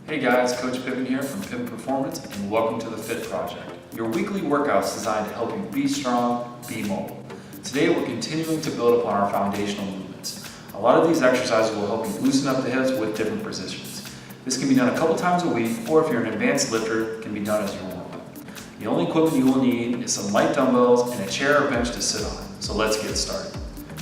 Hey guys, Coach Pippin here from Pippin Performance, and welcome to the Fit Project, your weekly workouts designed to help you be strong, be mobile. Today we're continuing to build upon our foundational movements. A lot of these exercises will help you loosen up the hips with different positions. This can be done a couple times a week, or if you're an advanced lifter, it can be done as your warm-up. The only equipment you will need is some light dumbbells and a chair or bench to sit on. So let's get started.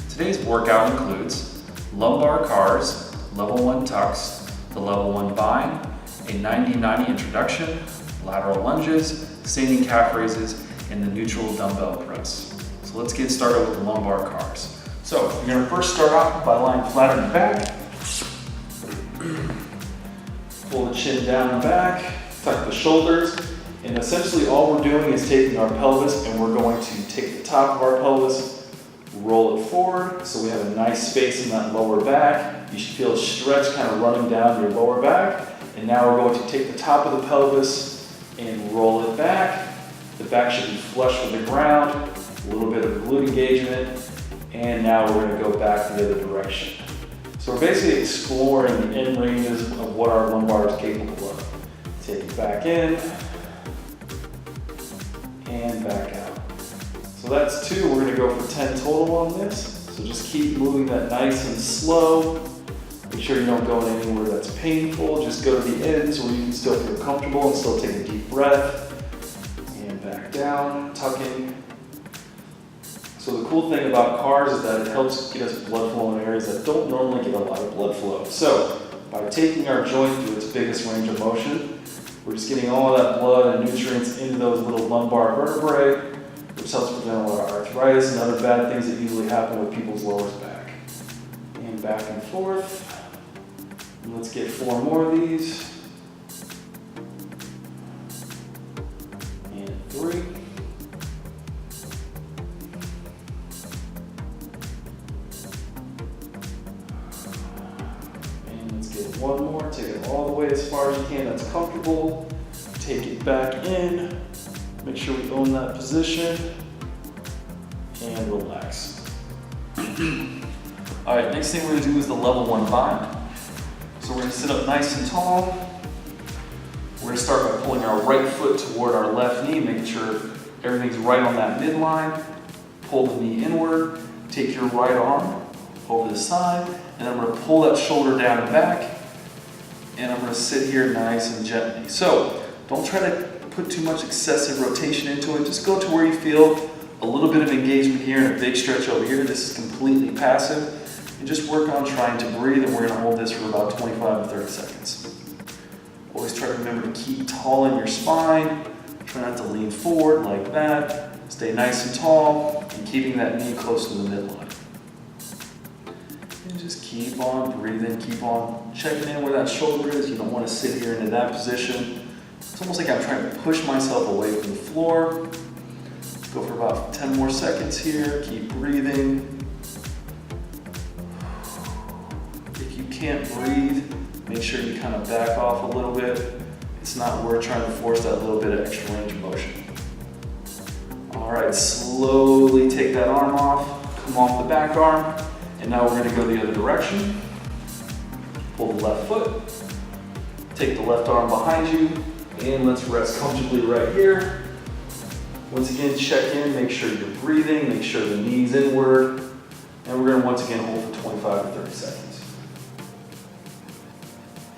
Today's workout includes lumbar cars, level 1 tucks, the level 1 bind, a 90-90 introduction, lateral lunges, standing calf raises, and the neutral dumbbell press. So let's get started with the lumbar cars. So you're going to first start off by lying flat on your back. Pull the chin down and back, tuck the shoulders, and essentially all we're doing is taking our pelvis and we're going to take the top of our pelvis, roll it forward so we have a nice space in that lower back. You should feel a stretch kind of running down your lower back. And now we're going to take the top of the pelvis and roll it back. The back should be flush with the ground, a little bit of glute engagement, and now we're going to go back the other direction. So we're basically exploring the end ranges of what our lumbar is capable of. Take it back in and back out. So that's 2. We're going to go for 10 total on this. So just keep moving that nice and slow. Make sure you don't go anywhere that's painful. Just go to the ends where you can still feel comfortable and still take a deep breath. And back down, tucking. So the cool thing about cars is that it helps get us blood flow in areas that don't normally get a lot of blood flow. So by taking our joint through its biggest range of motion, we're just getting all of that blood and nutrients into those little lumbar vertebrae, which helps prevent a lot of arthritis and other bad things that usually happen with people's lower back. And back and forth. Let's get 4 more of these. And 3. And let's get 1 more. Take it all the way as far as you can. That's comfortable. Take it back in. Make sure we own that position. And relax. All right, next thing we're going to do is the level 1 bind. So we're going to sit up nice and tall. We're going to start by pulling our right foot toward our left knee, making sure everything's right on that midline. Pull the knee inward. Take your right arm over the side, and I'm going to pull that shoulder down and back, and I'm going to sit here nice and gently. So don't try to put too much excessive rotation into it. Just go to where you feel a little bit of engagement here and a big stretch over here. This is completely passive. And just work on trying to breathe, and we're going to hold this for about 25 to 30 seconds. Always try to remember to keep tall in your spine. Try not to lean forward like that. Stay nice and tall, and keeping that knee close to the midline. And just keep on breathing, keep on checking in where that shoulder is. You don't want to sit here into that position. It's almost like I'm trying to push myself away from the floor. Go for about 10 more seconds here. Keep breathing. Can't breathe, make sure you kind of back off a little bit. It's not worth trying to force that little bit of extra range of motion. All right, slowly take that arm off, come off the back arm, and now we're going to go the other direction. Pull the left foot, take the left arm behind you, and let's rest comfortably right here. Once again, check in, make sure you're breathing, make sure the knee's inward, and we're going to once again hold for 25 to 30 seconds.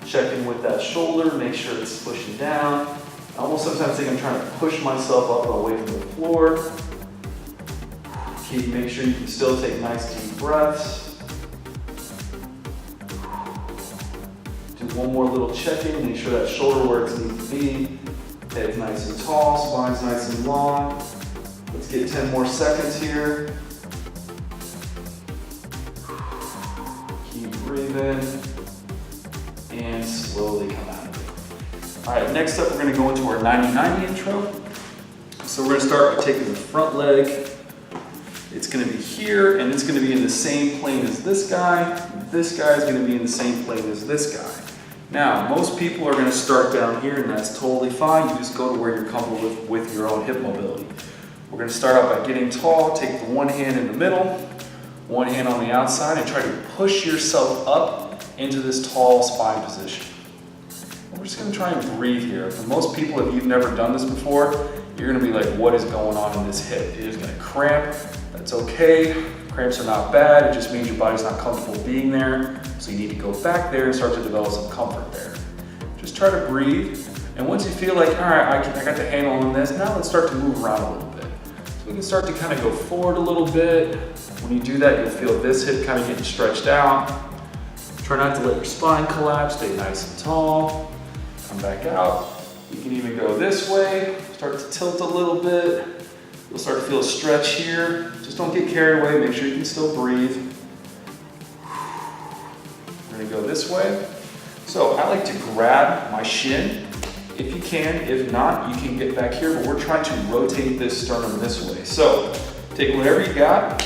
Check in with that shoulder, make sure it's pushing down. I almost sometimes think I'm trying to push myself up and away from the floor. Make sure you can still take nice deep breaths. Do one more little check-in, make sure that shoulder where it needs to be. Head's nice and tall, spine's nice and long. Let's get 10 more seconds here. Keep breathing. And slowly come out of it. All right, next up we're going to go into our 90-90 intro. So we're going to start by taking the front leg. It's going to be here, and it's going to be in the same plane as this guy. This guy is going to be in the same plane as this guy. Now, most people are going to start down here, and that's totally fine. You just go to where you're comfortable with your own hip mobility. We're going to start out by getting tall. Take the one hand in the middle, one hand on the outside, and try to push yourself up into this tall spine position. we're just gonna try and breathe here. For most people, if you've never done this before, you're gonna be like, what is going on in this hip? It is gonna cramp, that's okay. Cramps are not bad, it just means your body's not comfortable being there. So you need to go back there and start to develop some comfort there. Just try to breathe. And once you feel like, all right, I got the handle on this, now let's start to move around a little bit. So we can start to kind of go forward a little bit. When you do that, you'll feel this hip kind of getting stretched out. Try not to let your spine collapse, stay nice and tall. Come back out. You can even go this way, start to tilt a little bit. You'll start to feel a stretch here. Just don't get carried away, make sure you can still breathe. We're gonna go this way. So I like to grab my shin, if you can. If not, you can get back here, but we're trying to rotate this sternum this way. So take whatever you got.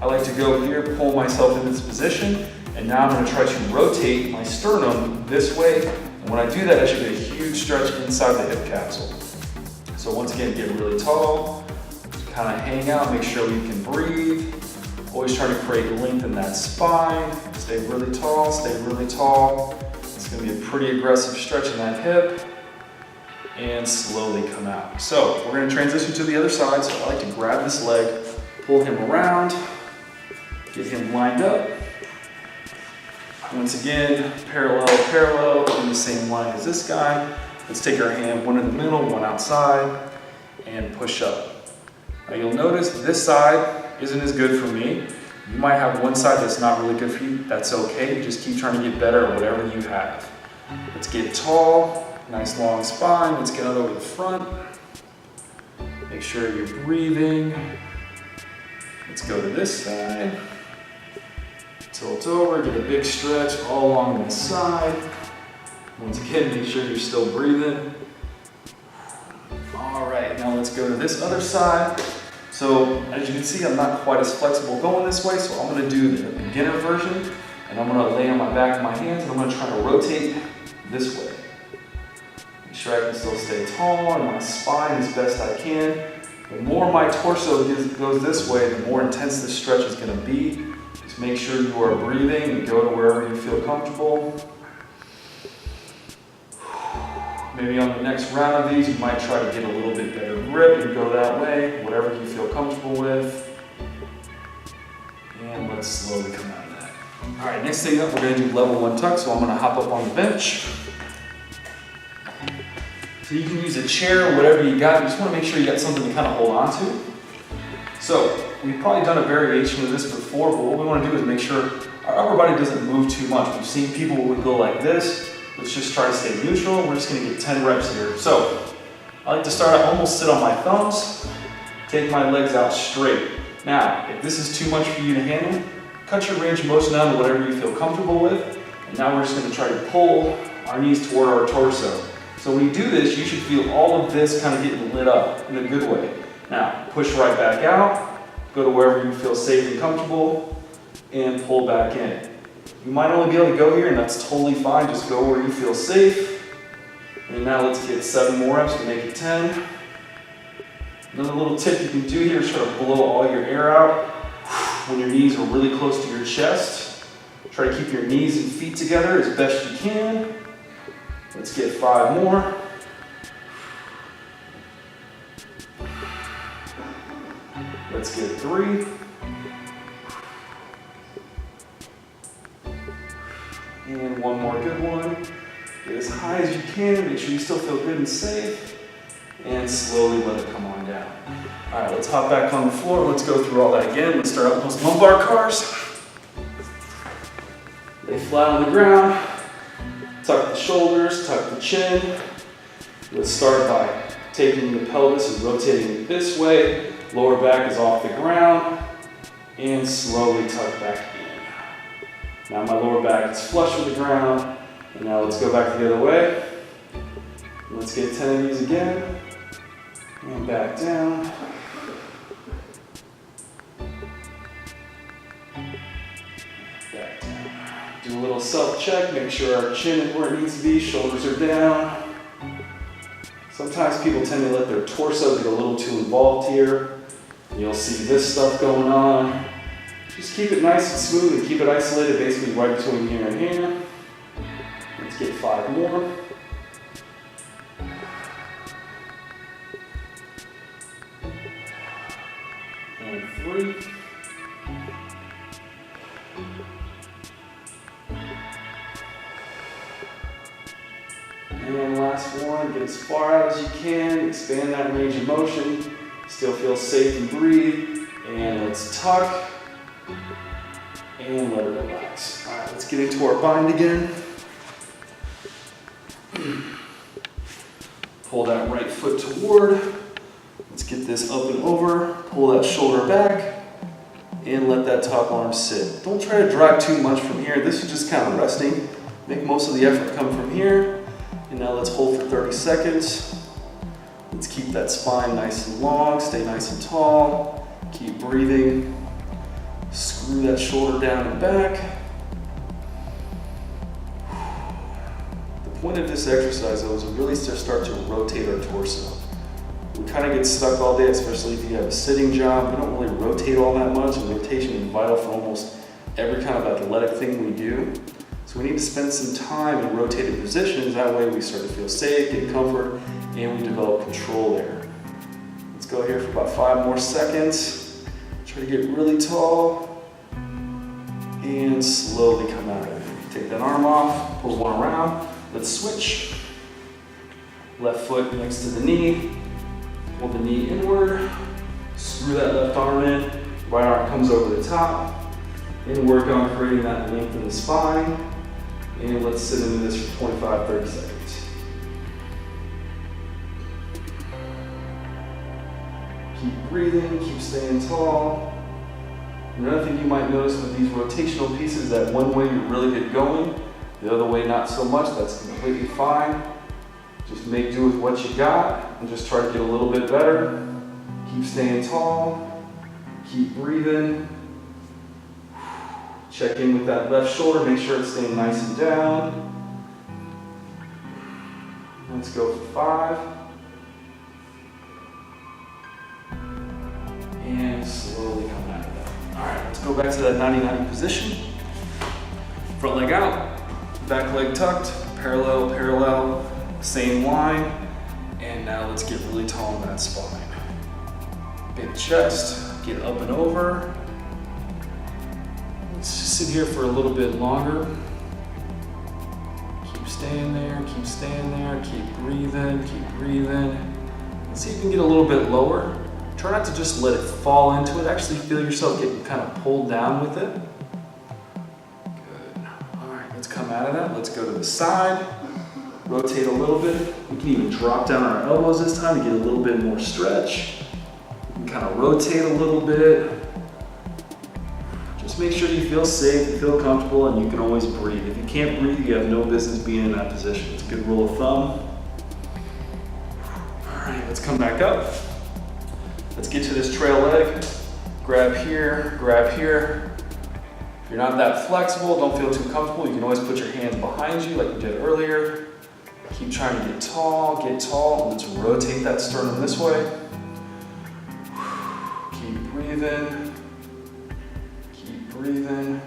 I like to go here, pull myself in this position, and now I'm gonna try to rotate my sternum this way. And when I do that, I should get a huge stretch inside the hip capsule. So once again, get really tall, kind of hang out, make sure you can breathe. Always try to create length in that spine. Stay really tall, stay really tall. It's gonna be a pretty aggressive stretch in that hip. And slowly come out. So we're gonna transition to the other side. So I like to grab this leg, pull him around, get him lined up. Once again, parallel, in the same line as this guy. Let's take our hand, one in the middle, one outside, and push up. Now you'll notice this side isn't as good for me. You might have one side that's not really good for you. That's okay, just keep trying to get better at whatever you have. Let's get tall, nice long spine. Let's get out over the front. Make sure you're breathing. Let's go to this side. Tilt over, get a big stretch all along this side. Once again, make sure you're still breathing. All right, now let's go to this other side. So as you can see, I'm not quite as flexible going this way, so I'm gonna do the beginner version, and I'm gonna lay on my back with my hands, and I'm gonna try to rotate this way. Make sure I can still stay tall and my spine as best I can. The more my torso goes this way, the more intense this stretch is gonna be. Just make sure you are breathing and go to wherever you feel comfortable. Maybe on the next round of these, you might try to get a little bit better grip and go that way, whatever you feel comfortable with. And let's slowly come out of that. All right, next thing up, we're gonna do level 1 tuck, so I'm gonna hop up on the bench. So you can use a chair or whatever you got. You just wanna make sure you got something to kind of hold on to. So we've probably done a variation of this before, but what we wanna do is make sure our upper body doesn't move too much. We've seen people who would go like this. Let's just try to stay neutral. We're just gonna get 10 reps here. So I like to start, I almost sit on my thumbs, take my legs out straight. Now, if this is too much for you to handle, cut your range of motion down to whatever you feel comfortable with. And now we're just gonna try to pull our knees toward our torso. So when you do this, you should feel all of this kind of getting lit up in a good way. Now, push right back out, go to wherever you feel safe and comfortable, and pull back in. You might only be able to go here, and that's totally fine. Just go where you feel safe. And now let's get 7 more reps to make it 10. Another little tip you can do here is try to blow all your air out when your knees are really close to your chest. Try to keep your knees and feet together as best you can. Let's get 5 more. Let's get 3. And one more good one. Get as high as you can, make sure you still feel good and safe, and slowly let it come on down. All right, let's hop back on the floor. Let's go through all that again. Let's start out with those lumbar cars. Lay flat on the ground, tuck the shoulders, tuck the chin. Let's start by taking the pelvis and rotating it this way. Lower back is off the ground, and slowly tuck back in. Now my lower back is flush with the ground, and now let's go back the other way. Let's get 10 of these again, and back down. Back down. Do a little self-check, make sure our chin is where it needs to be, shoulders are down. Sometimes people tend to let their torso get a little too involved here. You'll see this stuff going on. Just keep it nice and smooth and keep it isolated basically right between here and here. Let's get 5 more. 3. And last one, get as far out as you can, expand that range of motion, still feel safe and breathe. And let's tuck, and let it relax. All right, let's get into our bind again. Pull that right foot toward. Let's get this up and over. Pull that shoulder back, and let that top arm sit. Don't try to drive too much from here. This is just kind of resting. Make most of the effort come from here. And now let's hold for 30 seconds. Let's keep that spine nice and long, stay nice and tall. Keep breathing. Screw that shoulder down and back. The point of this exercise though is to really start to rotate our torso. We kind of get stuck all day, especially if you have a sitting job. We don't really rotate all that much, and rotation is vital for almost every kind of athletic thing we do. So we need to spend some time in rotated positions. That way we start to feel safe, get comfort, and we develop control there. Let's go here for about 5 more seconds. Try to get really tall and slowly come out of it. Take that arm off, pull one around. Let's switch. Left foot next to the knee. Pull the knee inward. Screw that left arm in. Right arm comes over the top. And work on creating that length in the spine. And let's sit into this for 25-30 seconds. Keep breathing, keep staying tall. Another thing you might notice with these rotational pieces is that one way you really get going, the other way not so much. That's completely fine. Just make do with what you got and just try to get a little bit better. Keep staying tall, keep breathing. Check in with that left shoulder, make sure it's staying nice and down. Let's go for 5. And slowly come out of that. All right, let's go back to that 90-90 position. Front leg out, back leg tucked, parallel, parallel, same line. And now let's get really tall in that spine. Big chest, get up and over. Let's just sit here for a little bit longer. Keep staying there, keep staying there, keep breathing, keep breathing. Let's see if you can get a little bit lower. Try not to just let it fall into it. Actually feel yourself getting kind of pulled down with it. Good. All right, let's come out of that. Let's go to the side. Rotate a little bit. We can even drop down our elbows this time to get a little bit more stretch. We can kind of rotate a little bit. Just make sure you feel safe, you feel comfortable, and you can always breathe. If you can't breathe, you have no business being in that position. It's a good rule of thumb. All right, let's come back up. Let's get to this trail leg. Grab here, grab here. If you're not that flexible, don't feel too comfortable, you can always put your hands behind you like we did earlier. Keep trying to get tall, and let's rotate that sternum this way. Keep breathing. Keep breathing.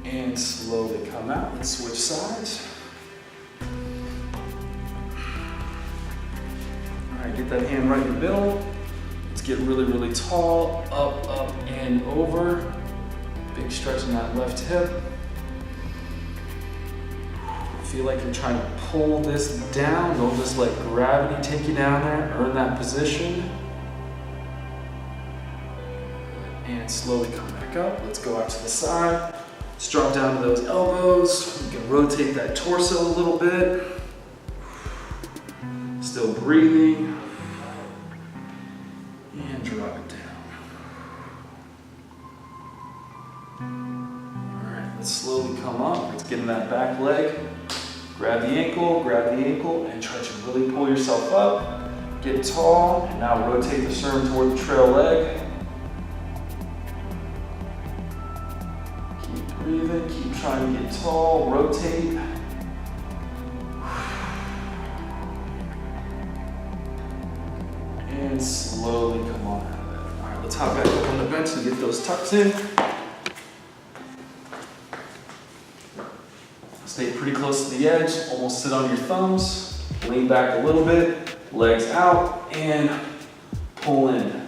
And slowly come out. Let's switch sides. All right, get that hand right in the middle. Let's get really, really tall. Up, up, and over. Big stretch in that left hip. Feel like you're trying to pull this down. Don't just let gravity take you down there. Earn that position. And slowly come back up. Let's go out to the side. Let's drop down to those elbows. You can rotate that torso a little bit. Still breathing. And drop it down. All right, let's slowly come up. Let's get in that back leg. Grab the ankle, and try to really pull yourself up. Get tall, and now rotate the sternum toward the trail leg. Keep breathing, keep trying to get tall, rotate. And slowly come on out of that. All right, let's hop back up on the bench and get those tucks in. Stay pretty close to the edge, almost sit on your thumbs, lean back a little bit, legs out and pull in.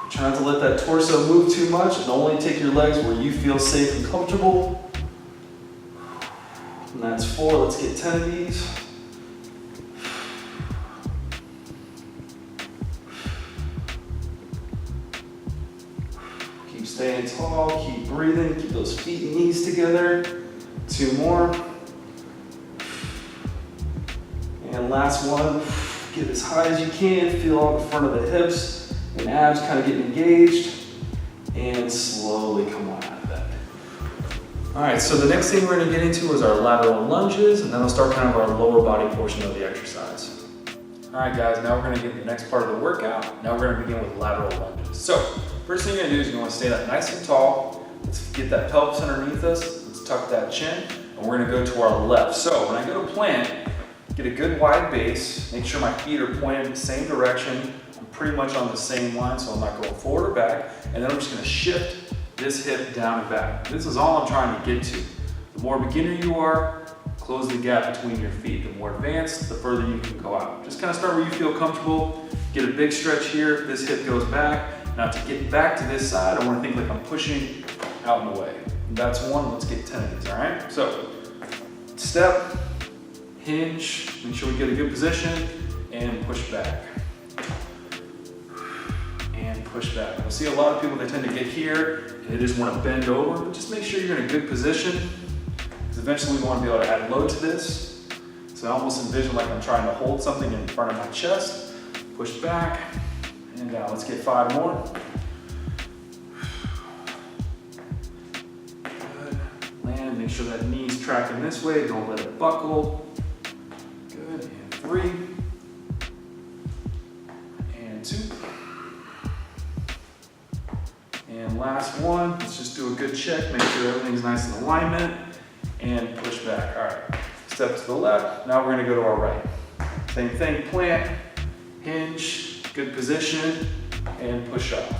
Try not to let that torso move too much and only take your legs where you feel safe and comfortable. And that's 4, let's get 10 of these. Keep staying tall, keep breathing, keep those feet and knees together. 2 more. And last one, get as high as you can, feel all the front of the hips and abs kind of get engaged, and slowly come on out of that. All right, so the next thing we're gonna get into is our lateral lunges, and then we'll start kind of our lower body portion of the exercise. All right, guys, now we're gonna get the next part of the workout. Now we're gonna begin with lateral lunges. So, first thing you're gonna do is you wanna stay up nice and tall. Let's get that pelvis underneath us. Let's tuck that chin, and we're gonna go to our left. So, when I go to plant, get a good wide base. Make sure my feet are pointed in the same direction. I'm pretty much on the same line, so I'm not going forward or back. And then I'm just gonna shift this hip down and back. This is all I'm trying to get to. The more beginner you are, close the gap between your feet. The more advanced, the further you can go out. Just kind of start where you feel comfortable. Get a big stretch here. This hip goes back. Now to get back to this side, I want to think like I'm pushing out and away. That's 1. Let's get 10 of these, all right? So, step, hinge, make sure we get a good position, and push back. And push back. You'll see a lot of people, they tend to get here, and they just want to bend over, but just make sure you're in a good position, because eventually we want to be able to add load to this. So I almost envision like I'm trying to hold something in front of my chest, push back, and down. Let's get 5 more. Good. Land, make sure that knee's tracking this way, don't let it buckle. Good, and 3, and 2. And last one, let's just do a good check, make sure everything's nice in alignment, and push back. All right, step to the left, now we're gonna go to our right. Same thing, plant, hinge, good position, and push off.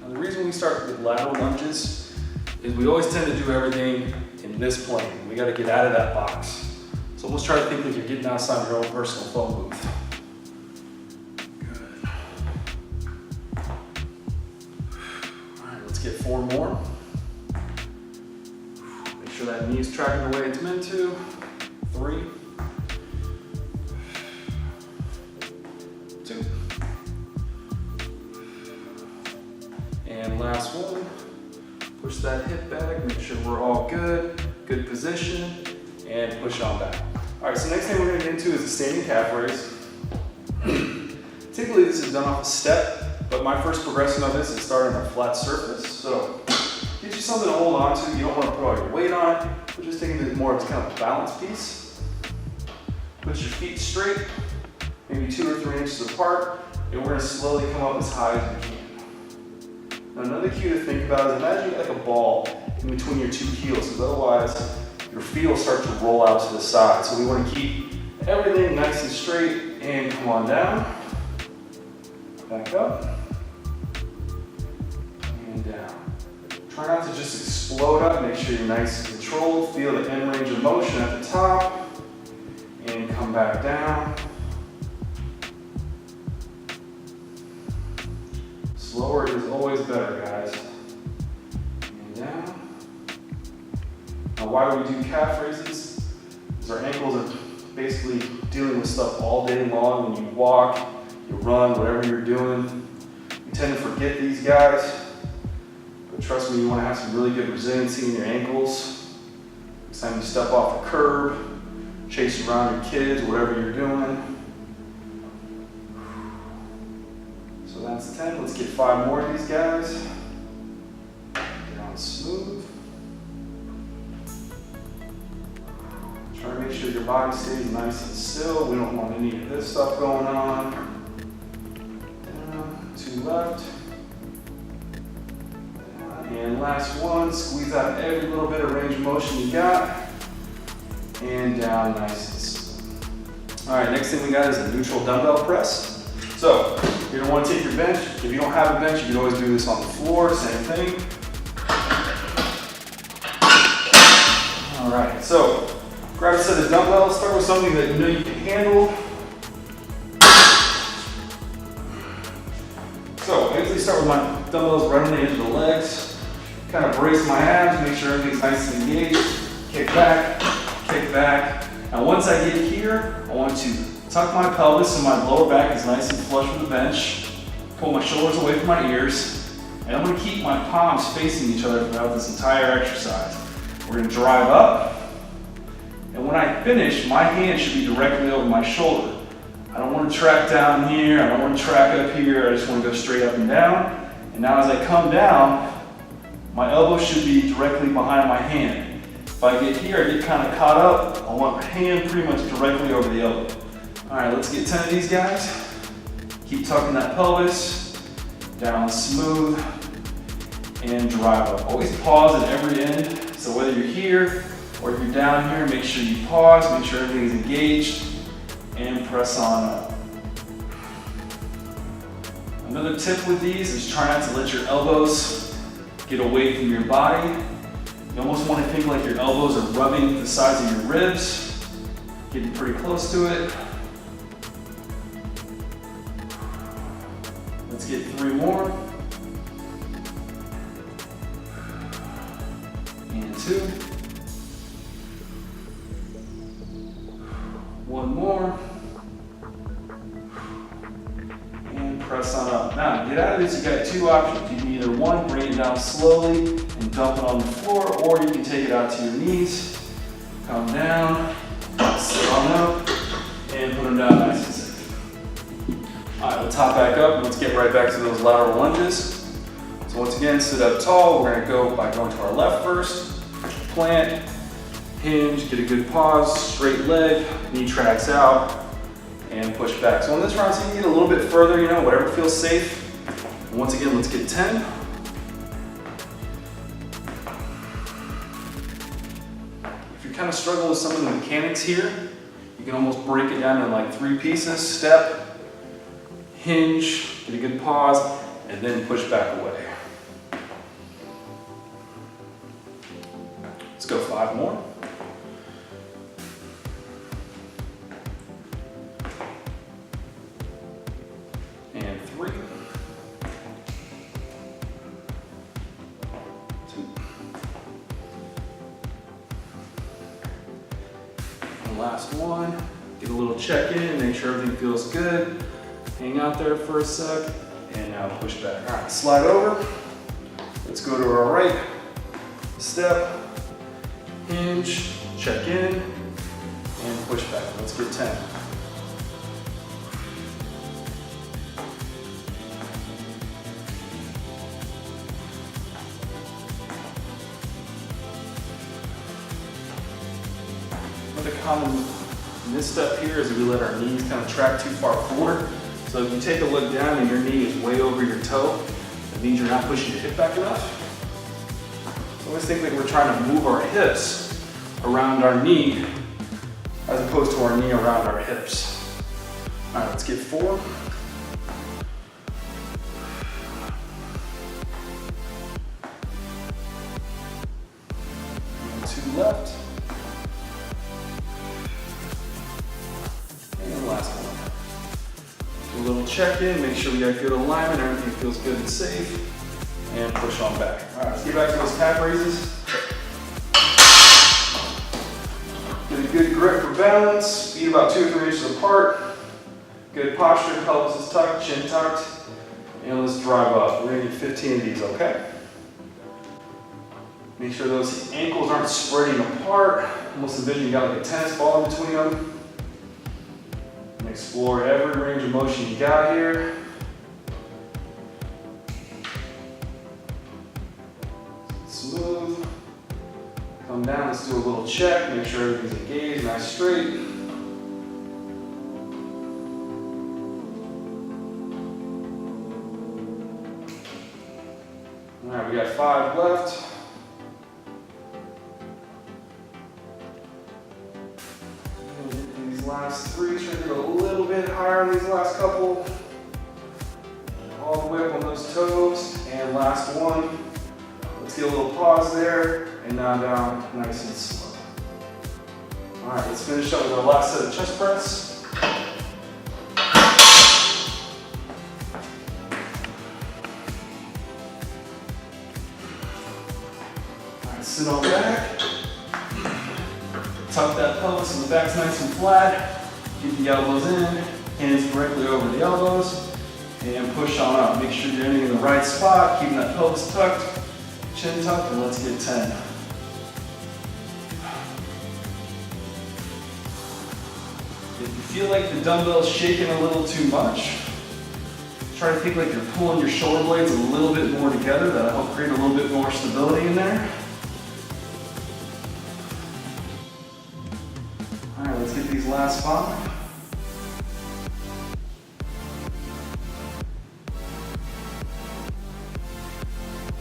Now the reason we start with lateral lunges is we always tend to do everything in this plane. We gotta get out of that box. So almost try to think like you're getting outside your own personal phone booth. Good. All right, let's get 4 more. Make sure that knee's tracking the way it's meant to. 3, 2, and last one. Push that hip back, make sure we're all good. Good position, and push on back. All right, so next thing we're gonna get into is the standing calf raise. Typically this is done off a step, but my first progression on this is starting on a flat surface. So get you something to hold on to. You don't wanna put all your weight on it, but just taking it more as kind of a balance piece. Put your feet straight, maybe 2 or 3 inches apart, and we're gonna slowly come up as high as we can. Now another cue to think about is imagine like a ball in between your 2 heels, because otherwise your feet will start to roll out to the side. So we want to keep everything nice and straight, and come on down, back up, and down. Try not to just explode up, make sure you're nice and controlled, feel the end range of motion at the top, and come back down. Slower is always better, guys. And down. Now why do we do calf raises? Because our ankles are basically dealing with stuff all day long. When you walk, you run, whatever you're doing. You tend to forget these guys. But trust me, you want to have some really good resiliency in your ankles. Next time you step off a curb, chase around your kids, whatever you're doing. So that's 10. Let's get 5 more of these guys. Down smooth. Try to make sure your body stays nice and still. We don't want any of this stuff going on. Down, 2 left. Down, and last one, squeeze out every little bit of range of motion you got. And down nice and slow. All right, next thing we got is a neutral dumbbell press. So, you're gonna wanna take your bench. If you don't have a bench, you can always do this on the floor, same thing. All right, so Grab a set of dumbbells, start with something that you know you can handle. So I usually start with my dumbbells right on the edge of the legs. Kind of brace my abs, make sure everything's nice and engaged. Kick back, kick back. Now once I get here, I want to tuck my pelvis so my lower back is nice and flush with the bench. Pull my shoulders away from my ears. And I'm gonna keep my palms facing each other throughout this entire exercise. We're gonna drive up. And when I finish, my hand should be directly over my shoulder. I don't want to track down here, I don't want to track up here, I just want to go straight up and down. And now as I come down, my elbow should be directly behind my hand. If I get here, I get kind of caught up, I want my hand pretty much directly over the elbow. All right, let's get 10 of these guys. Keep tucking that pelvis, down smooth, and drive up. Always pause at every end, so whether you're here or if you're down here, make sure you pause, make sure everything's engaged, and press on up. Another tip with these is try not to let your elbows get away from your body. You almost want to think like your elbows are rubbing the sides of your ribs, getting pretty close to it. Let's get 3 more. And 2. 1 more. And press on up. Now, to get out of this, you got 2 options. You can either 1, bring it down slowly and dump it on the floor, or you can take it out to your knees, come down, sit on up, and put them down nice and safe. All right, let's hop back up and let's get right back to those lateral lunges. So once again, sit up tall. We're gonna go by going to our left first, plant, hinge, get a good pause, straight leg, knee tracks out, and push back. So on this round, so you can get a little bit further, you know, whatever feels safe. And once again, let's get 10. If you're kind of struggling with some of the mechanics here, you can almost break it down into like 3 pieces. Step, hinge, get a good pause, and then push back away. Let's go 5 more. And 3. 2. And last one. Get a little check in, make sure everything feels good. Hang out there for a sec, and now push back. All right, slide over. Let's go to our right. Step, hinge, check in, and push back. Let's get 10. Another common misstep here is we let our knees kind of track too far forward. So if you take a look down and your knee is way over your toe, it means you're not pushing your hip back enough. So always think that we're trying to move our hips around our knee as opposed to our knee around our hips. All right, let's get 4. And 2 left. And last one. Do a little check-in, make sure we got good alignment, everything feels good and safe, and push on back. All right, let's get back to those calf raises. Get a good grip for balance, feet about 2 or 3 inches apart. Good posture, pelvis is tucked, chin tucked, and let's drive up. We're gonna get 15 of these, okay? Make sure those ankles aren't spreading apart. Almost envision you got like a tennis ball in between them. And explore every range of motion you got here. Smooth. Come down, let's do a little check. Make sure everything's engaged, nice straight. All right, we got 5 left. Last 3, try to get a little bit higher on these last couple. All the way up on those toes. And last one. Let's get a little pause there, and now down nice and slow. All right, let's finish up with our last set of chest press. All right, sit on back. Tuck that pelvis so the back's nice and flat. Keep the elbows in, hands directly over the elbows, and push on up. Make sure you're ending in the right spot, keeping that pelvis tucked, chin tucked, and let's get 10. If you feel like the dumbbell's shaking a little too much, try to think like you're pulling your shoulder blades a little bit more together. That'll help create a little bit more stability in there. All right, let's get these last 5.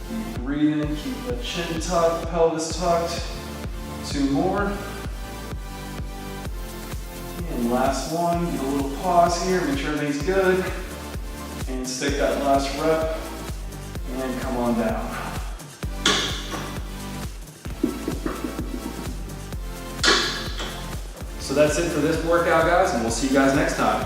Keep breathing, keep the chin tucked, pelvis tucked. 2 more. And last one, get a little pause here, make sure everything's good. And stick that last rep, and come on down. So that's it for this workout, guys, and we'll see you guys next time.